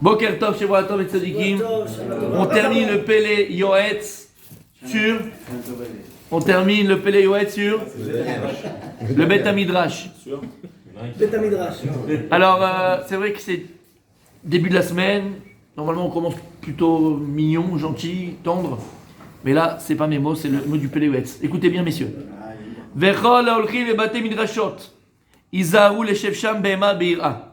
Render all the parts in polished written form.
Boker Tov, Shavua Tov et Tzadikim. On termine le Pélé Yoetz sur. On termine le Pélé Yoetz sur le Bet Hamidrash. Alors, c'est vrai que c'est début de la semaine. Normalement, on commence plutôt mignon, gentil, tendre. Mais là, c'est pas mes mots, c'est le mot du Pélé Yoetz. Écoutez bien, messieurs. Vechol haolchim lebatem midrashot. Izaru leshev sham behema beira.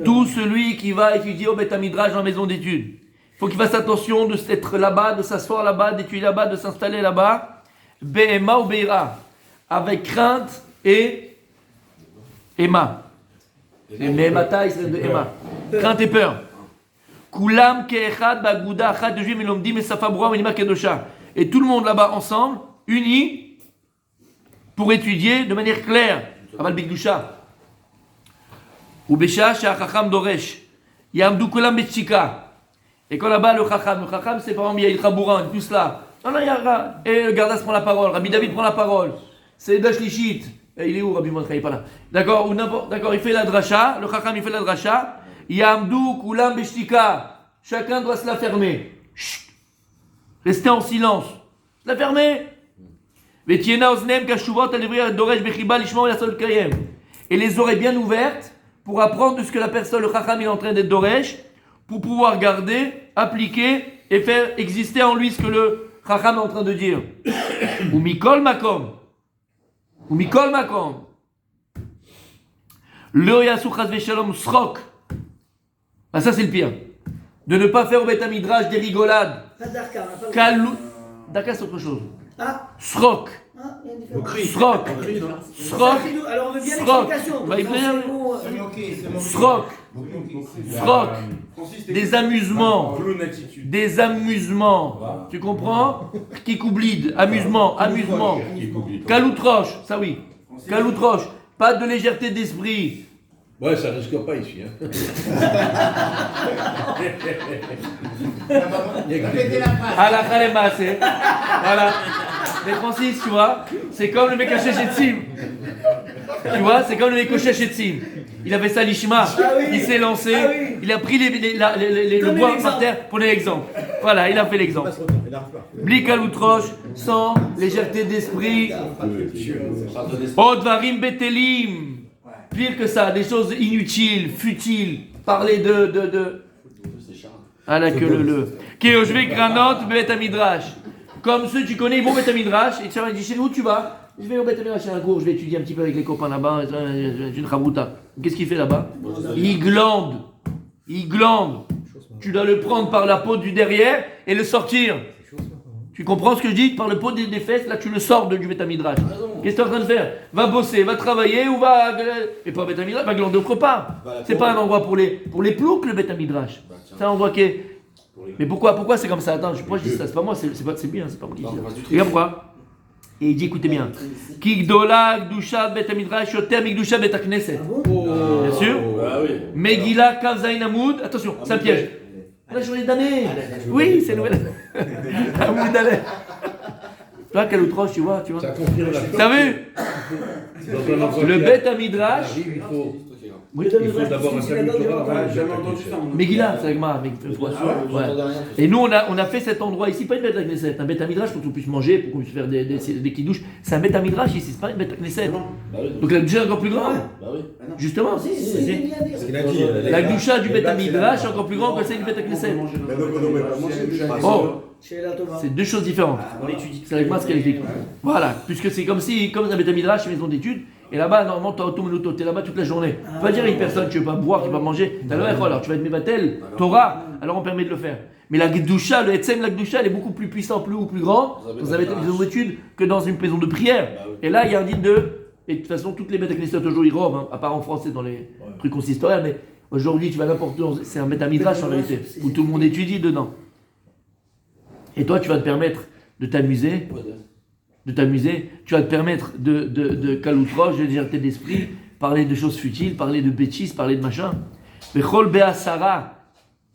Tout celui qui va étudier au Bet Hamidrash dans la maison d'études, il faut qu'il fasse attention d'être là-bas, de s'asseoir là-bas, d'étudier là-bas, de s'installer là-bas. Behema ou beira. Avec crainte et Emma. Mehemata, c'est de Emma. Crainte et peur. Kulam ke'echad ba'aguda achad de juifs melomdim et safa broa menima kedosha. Et tout le monde là-bas ensemble, unis, pour étudier de manière claire. Aval bigdusha. Ou besha she'achacham doresh. Yamdu kulam betchika. Et quand là-bas le chacham c'est par exemple il y a Ilchabouran, tout cela. Non, il y a. Et le Gardas prend la parole, Rabbi David prend la parole. C'est Dashlichit. Il est où Rabbi Mordechai? Il est pas là. D'accord, ou n'importe. D'accord, il fait la dracha. Le chacham il fait la dracha. Yamdu kulam beshtika. Chacun doit se la fermer. Chut. Restez en silence. Se la fermer. Vetiena oznem kashuvot alivriya doresh bechiba lishmor yasol kayem. Et les oreilles bien ouvertes pour apprendre de ce que la personne, le chacham, il est en train d'être doresh, pour pouvoir garder, appliquer et faire exister en lui ce que le chacham est en train de dire. Ou mikol makom. Ou mikol makom. Le yasu chas veshalom srok. Ah, ça c'est le pire. De ne pas faire au Bet Hamidrash des rigolades. Kalou. Daka c'est autre chose. Srok. Srok. Srok. Alors on veut bien l'explication. Srok. Srok. Des amusements. Des amusements. Tu comprends? Kikoublid. Amusement. Amusement. Kaloutroche. Ça oui. Kaloutroche. Pas de légèreté d'esprit. Ouais, ça risque pas ici. Hein. Voilà. Mais Francis, tu vois, c'est comme le mec à Chéchetsim. Tu vois, c'est comme le mec au Chéchetsim. Il avait sa lishma, il s'est lancé, il a pris le bois par terre pour l'exemple. Voilà, il a fait l'exemple. Blikal outroche, sans légèreté d'esprit. Odvarim betelim. Pire que ça, des choses inutiles, futiles, parler de... Ah là que le... Keoshve granot bet Hamidrash. Comme ceux tu connais, ils vont au Bet Hamidrash, et tu dis chez nous où tu vas? Je vais au Bet Hamidrash, un cours, je vais étudier un petit peu avec les copains là-bas, j'ai une chabouta. Qu'est-ce qu'il fait là-bas? Il glande. Tu dois le prendre par la peau du derrière et le sortir. Tu comprends ce que je dis? Par le pot des fesses, là tu le sors du Bet Hamidrash. Qu'est-ce que tu es en train de faire? Va bosser, va travailler ou va... Et pas au Bet Hamidrash, va glander autre part. C'est pas un endroit pour les ploucs le Bet Hamidrash. C'est un endroit qui est... Mais pourquoi c'est comme ça? Attends, pourquoi je dis ça? C'est pas moi, c'est bien, c'est pas moi qui dis ça. Regarde pourquoi. Et il dit, écoutez bien. Kigdola gdusha Bet Hamidrash yoter migdusha Bet HaKnesset. Bien sûr. Megillah Kav Zayin Amoud. Attention, c'est un piège. La journée d'année. Oui, c'est nouvelle. Amoud d'année. Toi, quel outroche, tu vois. T'as vu? Le Bet Hamidrash. Il faut d'abord un salut Torah. Megillah, c'est Agma. Et nous, on a fait cet endroit ici, pas une Bet Knesset, un Bet Hamidrash pour qu'on puisse manger, pour qu'on puisse faire des kidouches. C'est un Bet Hamidrash ici, c'est pas une Bet Knesset. Donc la Gdusha est encore plus grande. Justement, si. La Gdusha du Bet Hamidrash est encore plus grande que celle du Bet Knesset. Oh, c'est deux choses différentes. C'est Agma ce qu'elle explique. Voilà, puisque c'est comme un Bet Hamidrash, une maison d'études. Et là-bas, normalement, tu es là-bas toute la journée. Tu ne peux pas dire à une personne, tu ne veux pas boire, tu ne veux pas manger. Alors tu vas être Mevatel, Torah, alors on permet de le faire. Mais la Gdusha, le Etzem, la Gdusha, elle est beaucoup plus puissante, plus grande dans une maison d'études que dans une maison de prière. Et là, il y a un dit de. Et de toute façon, toutes les Bet Knesset aujourd'hui, ils à part en français dans les trucs consistoriels, mais aujourd'hui, tu vas n'importe où, c'est un Bet Hamidrash en réalité, où tout le monde étudie dedans. Et toi, tu vas te permettre de t'amuser. Tu vas te permettre de caloutroche, de légèreté d'esprit, parler de choses futiles, parler de bêtises, parler de machin. Bechol be'asara.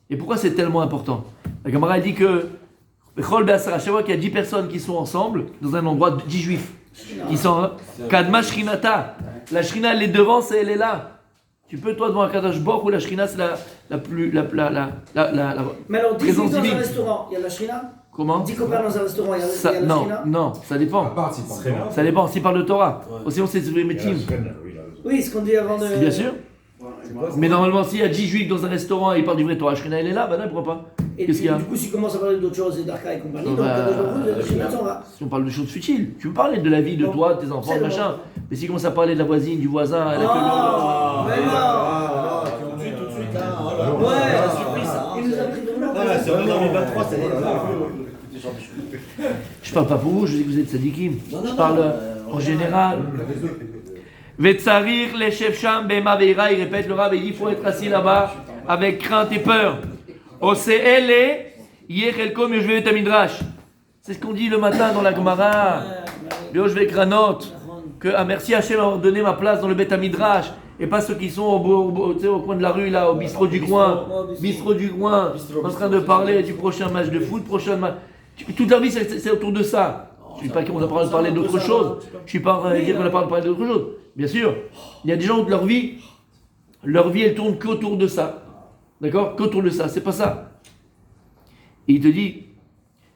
Et pourquoi c'est tellement important? La Gemara dit que Bechol be'asara, chaque fois qu'il y a 10 personnes qui sont ensemble, dans un endroit, 10 juifs, qui sont Kadma Shrinata. La Shrina, elle est devant, elle est là. Tu peux, toi, devant un Kadosh Baruch Hu, la Shrina, Mais alors, 10 présence dans un divine. restaurant, il y a la shrina. Comment 10 copains dans un restaurant, il y a Ça, la non, shrina. non, ça dépend. Ça dépend, s'il parle de Torah. Sinon, c'est le métier. Oui, ce qu'on dit avant de. Bien sûr. Mais normalement, s'il y a 10 juifs dans un restaurant et il parle du vrai Torah, Shrina, elle est là, bah non, pourquoi pas Et Qu'est-ce qu'il y a du coup, s'il commence à parler d'autres choses, et d'Arka et compagnie, donc Bah, la shrina s'en va. Si on parle de choses futiles, tu veux parler de la vie de Bon, toi, de tes enfants, c'est machin. bon. Mais s'il commence à parler de la voisine, du voisin, elle a Ah, mais non. Tout de suite, là. Oh là là. Ouais, Ah, surprise, ça. Il nous a pris de l'eau. Voilà, c'est en 2023, ça y est. Je parle pas pour vous, je sais que vous êtes sadikim. Non, Je non, parle non, en général. Vetsarir les chefs sham bema veira, il répète le rab, il dit il faut être assis là-bas avec crainte et peur. Oseele yechelkom yoshve midrash. C'est ce qu'on dit le matin dans la Gemara. Yoshve Granot. Que ah, merci Hachem d'avoir donné ma place dans le Bet Midrash. Et pas ceux qui sont au coin de la rue, là, au bistrot du coin. Bistrot du coin, en train de parler du prochain match de foot, prochain match. Toute la vie, c'est autour de ça. Je ne dis pas qu'on a parlé d'autre chose. Je ne suis pas en train de dire qu'on a parlé d'autre chose. Bien sûr, il y a des gens où leur vie, elle tourne qu'autour de ça. D'accord? Qu'autour de ça. C'est pas ça. Et il te dit,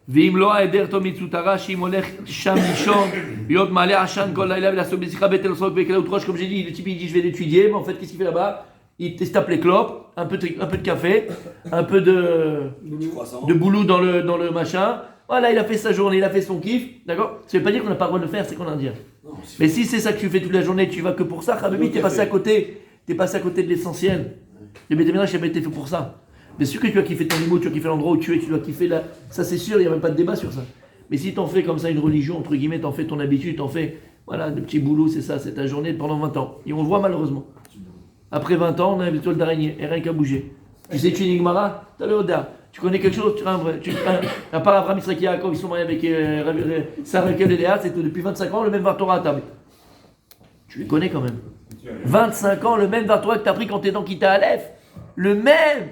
ואם לא העדר תום מצוטרה שאם הולך שם לישון להיות מעלה עשן כל לילה ולעסוק בשיחה בית אלוסוק בכלל וטרוש comme j'ai dit, le type il dit je vais l'étudier, mais en fait qu'est-ce qu'il fait là-bas? Il se tape les clopes, un peu de café, un peu de boulot dans le machin. Voilà, il a fait sa journée, il a fait son kiff, d'accord? Ça veut pas dire qu'on n'a pas le droit de le faire, c'est qu'on a dire. Mais si c'est ça que tu fais toute la journée, tu vas que pour ça, Khabibi, t'es passé à côté de l'essentiel. Le Beit Midrash n'a pas été fait pour ça. Bien sûr que tu as kiffé ton niveau, tu as kiffé l'endroit où tu es, tu dois kiffer là. Ça c'est sûr, il n'y a même pas de débat sur ça. Mais si tu en fais comme ça une religion, entre guillemets, tu en fais ton habitude, tu en fais, voilà, de petits boulots, c'est ça, c'est ta journée pendant 20 ans. Et on le voit malheureusement. Après 20 ans, on a un toile d'araignée, et rien qu'à bouger. Tu sais, tu es Nigmara, tu as le Oda. Tu connais quelque chose, à part Abraham, Israël, Yaakov, ils sont mariés avec Sarah, Rachel et Léa, c'est tout. Depuis 25 ans, le même Vartora à table. Tu les connais quand même. 25 ans, le même Vartora que tu as pris quand tu es dans Kita Aleph. Le même.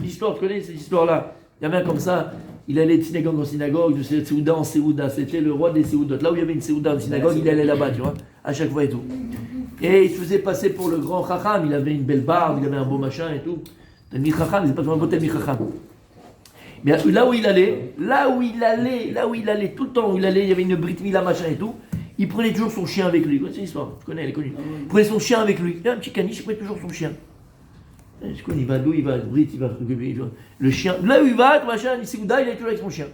L'histoire, tu connais cette histoire-là. Il y avait un comme ça, il allait de synagogue en synagogue, de Séouda en Séouda. C'était le roi des Séoudotes. Là où il y avait une Séouda en synagogue, il allait là-bas, tu vois, à chaque fois et tout. Et il se faisait passer pour le grand Chacham. Il avait une belle barbe, il avait un beau machin et tout. Talmid Chacham, il n'est pas toujours un beau Talmid Chacham. Mais là où il allait, tout le temps où il allait, il y avait une Brit Mila machin et tout. Il prenait toujours son chien avec lui. C'est l'histoire, tu connais, elle est connue. Il prenait son chien avec lui. Il y a un petit caniche, il prenait toujours son chien. Je connais, il va d'où, il va Brit, il va le chien. Là où il va, tout machin, il est toujours avec son chien.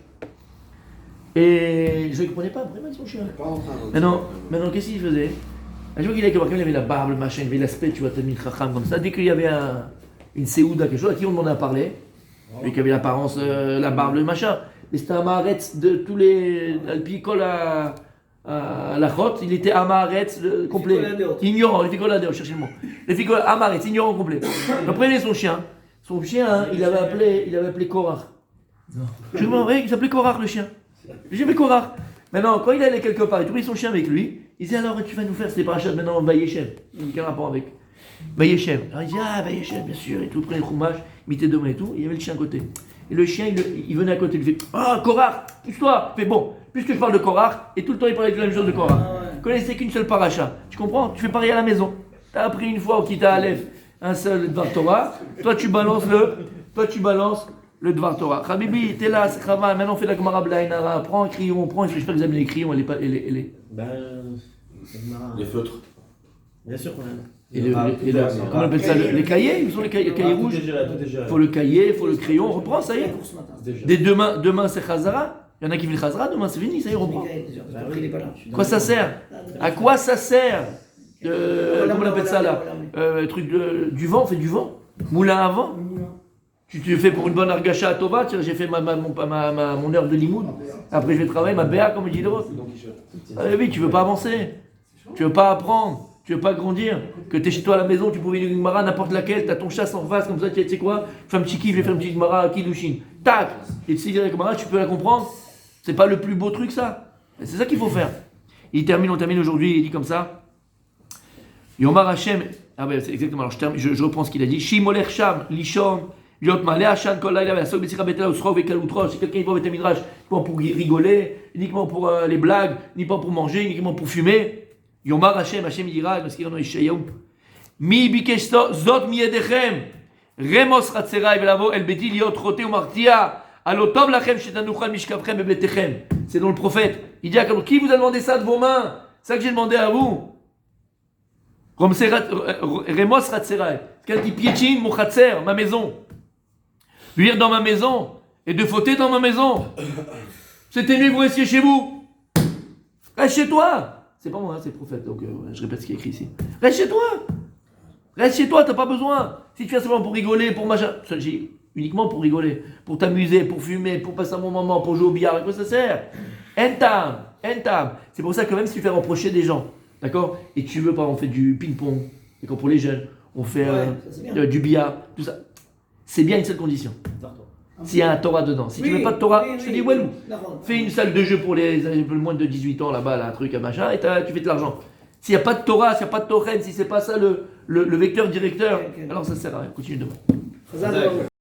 Et je ne comprenais pas, vraiment avec son chien. Maintenant, qu'est-ce qu'il faisait? Un jour, il avait la barbe, le machin, il avait l'aspect, tu vois, Talmid Chacham comme ça. Dès qu'il y avait une séouda, quelque chose, à qui on en a parlé, lui qui avait l'apparence, la barbe, le machin. Mais c'était un maharetz de tous les. Alpicol à la chote, il était amaretz complet. Ignorant, les ficoladéos, cherchez le mot. Les ficoladéos, amaretz, ignorant complet. Après, il avait son chien. Son chien, hein, il avait appelé Korach. Je me rappelle, il s'appelait Korach, le chien. J'ai fait Korach. Maintenant, quand il allait quelque part, il trouvait son chien avec lui. Il disait alors, tu vas nous faire, c'était parachat maintenant, Vayeshem. Il n'y a quel rapport avec Vayeshem. Alors il disait, Vayeshem, bien sûr, et tout, il prenait le chumash, il mettait demain et tout, et il y avait le chien à côté. Et le chien, il venait à côté, il fait, Korach, pousse-toi. Il fait, bon, puisque je parle de Korach, et tout le temps il parlait de la même chose de Korach. Il connaissait qu'une seule paracha. Tu comprends? Tu fais pareil à la maison. Tu as appris une fois au Kita Aleph un seul Dvar Torah, toi tu balances le Dvar Torah. Habibi, t'es là, c'est Chava, maintenant on fait la Gemara Blainara, prends un crayon, j'espère que vous avez les crayons, les feutres. Bien sûr qu'on a. Comment on appelle ça? Les cahiers? Ils sont les cahiers rouges? Il faut le cahier, il faut le crayon, on reprend, ça y est. Dès demain c'est Chazara. Il y en a qui viennent Chazara, demain c'est fini, ça y est, on reprend. Quoi ça sert? À quoi ça sert? Comment on appelle ça là? Truc du vent, on fait du vent. Moulin à vent. Tu te fais pour une bonne argacha à Tova, j'ai fait mon heure de limoud. Après je vais travailler, ma béa comme on dit l'autre. Oui, tu veux pas avancer. Tu veux pas apprendre. Tu veux pas grandir. Que tu es chez toi à la maison, tu peux une Gemara n'importe laquelle, tu as ton chasse en face comme ça, tu sais quoi? Fais un petit kiff, fais un petit Gemara Kiddushin. Tac. Et tu sais la Gemara, tu peux la comprendre. C'est pas le plus beau truc ça. Et c'est ça qu'il faut faire. On termine aujourd'hui, il dit comme ça. Yomar Hashem. Ah ben c'est exactement. Alors je reprends ce qu'il a dit. Shimolech Sham, Lishon. Si quelqu'un va au Beit Midrash, uniquement pour rigoler, uniquement pour les blagues, uniquement pour manger, uniquement pour fumer, Yomar Hashem, Hashem dira, parce qu'il y en a Ishayahu, Mi bikesh zot miedechem. Remos ratzerai velavo el beti liot roté ou martia. Alotov lachem shetanuchal mishkavchem bebetechem. C'est dans le prophète. Il dit à quelqu'un, qui vous a demandé ça de vos mains? C'est ça que j'ai demandé à vous. Remos ratzerai. Quelqu'un qui piétine mon chatzer, ma maison. Luire dans ma maison et de fauter dans ma maison. C'était mieux que vous restiez chez vous. Reste chez toi. C'est pas moi, c'est le prophète, donc je répète ce qui est écrit ici. Reste chez toi. Reste chez toi, t'as pas besoin. Si tu fais seulement pour rigoler, pour machin, uniquement pour rigoler, pour t'amuser, pour fumer, pour passer un bon moment, pour jouer au billard, à quoi ça sert? Entam. C'est pour ça que même si tu fais reprocher des gens, d'accord, et tu veux, par exemple, on fait du ping-pong, d'accord, pour les jeunes, on fait du billard, tout ça. C'est bien une seule condition. S'il y a un Torah dedans. Si tu veux pas de Torah, je te dis, ouais, fais une salle de jeu pour les moins de 18 ans là-bas, là, un truc, un machin, et tu fais de l'argent. S'il n'y a pas de Torah, s'il n'y a pas de Tochen, si c'est pas ça le vecteur directeur, alors ça sert à rien. Continue demain.